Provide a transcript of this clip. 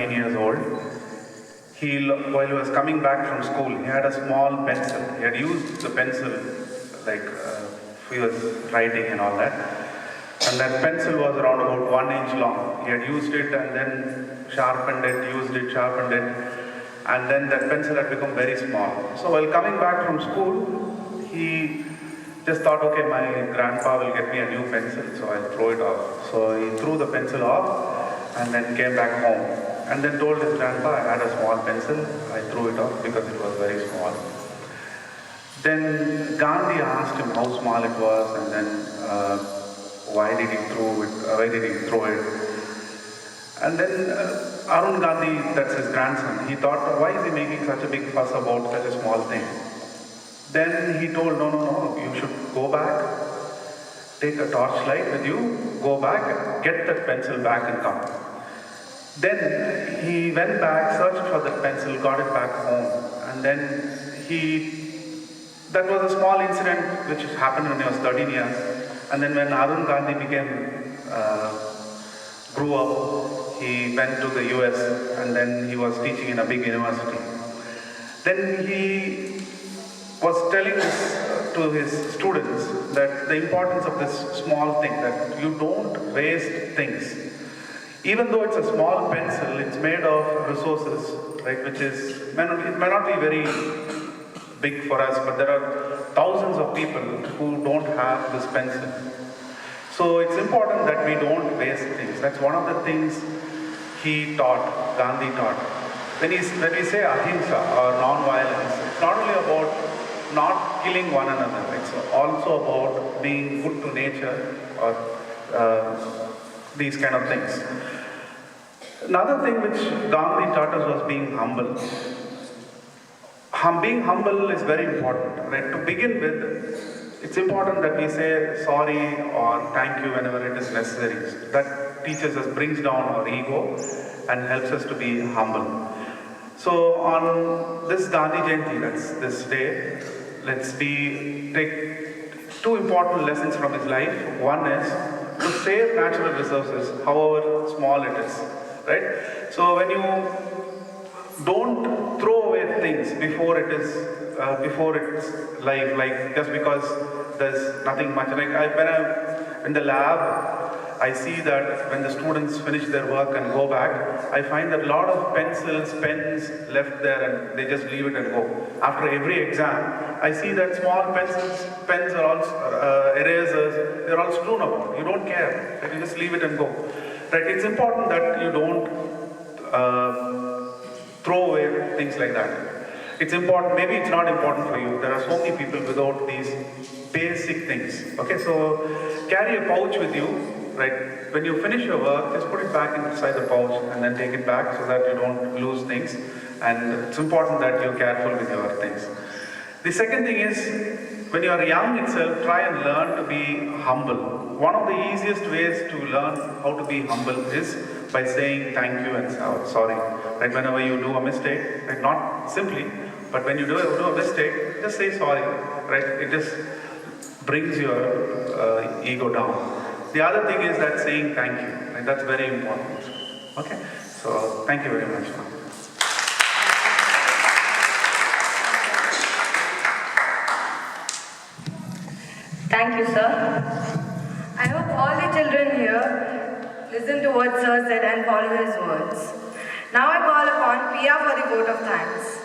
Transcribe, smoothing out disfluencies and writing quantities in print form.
years old. While he was coming back from school, he had a small pencil. He had used the pencil like he was writing and all that. And that pencil was around about 1 inch long. He had used it and then sharpened it, used it, sharpened it. And then that pencil had become very small. So while coming back from school, he just thought, okay, my grandpa will get me a new pencil, so I'll throw it off. So he threw the pencil off and then came back home. And then told his grandpa, I had a small pencil, I threw it off because it was very small. Then Gandhi asked him how small it was, and then why did he throw it? And then Arun Gandhi, that's his grandson, he thought, why is he making such a big fuss about such a small thing? Then he told, no, you should go back, take a torchlight with you, go back, get that pencil back and come. Then he went back, searched for that pencil, got it back home, and then that was a small incident which happened when he was 13 years. And then when Arun Gandhi grew up, he went to the US and then he was teaching in a big university. Then he was telling this to his students that the importance of this small thing, that you don't waste things. Even though it's a small pencil, it's made of resources, right? It may not be very big for us, but there are thousands of people who don't have this pencil. So it's important that we don't waste things. That's one of the things Gandhi taught. When we say ahimsa or non-violence, it's not only about not killing one another, it's also about being good to nature or these kind of things. Another thing which Gandhi taught us was being humble. Being humble is very important. Right? To begin with, it's important that we say sorry or thank you whenever it is necessary. That teaches us, brings down our ego and helps us to be humble. So on this Gandhi Jayanti, that's this day, let's take two important lessons from his life. One is to save natural resources, however small it is, right? So when you don't throw away things before it's life, like just because there's nothing much. Like when I'm in the lab, I see that when the students finish their work and go back, I find that a lot of pencils, pens left there and they just leave it and go. After every exam, I see that small pencils, pens are all, erasers, they're all strewn about. You don't care, right? You just leave it and go. Right? It's important that you don't throw away things like that. It's important, maybe it's not important for you. There are so many people without these basic things. Okay, so carry a pouch with you, right? When you finish your work, just put it back inside the pouch and then take it back so that you don't lose things. And it's important that you're careful with your things. The second thing is, when you are young itself, try and learn to be humble. One of the easiest ways to learn how to be humble is by saying thank you and sorry. Right? Whenever you do a mistake, right? Not simply, but when you do a mistake, just say sorry. Right? It just brings your ego down. The other thing is that saying thank you. Right? That's very important. Okay? So thank you very much. Thank you, sir. I hope all the children here listen to what sir said and follow his words. Now I call upon Pia for the vote of thanks.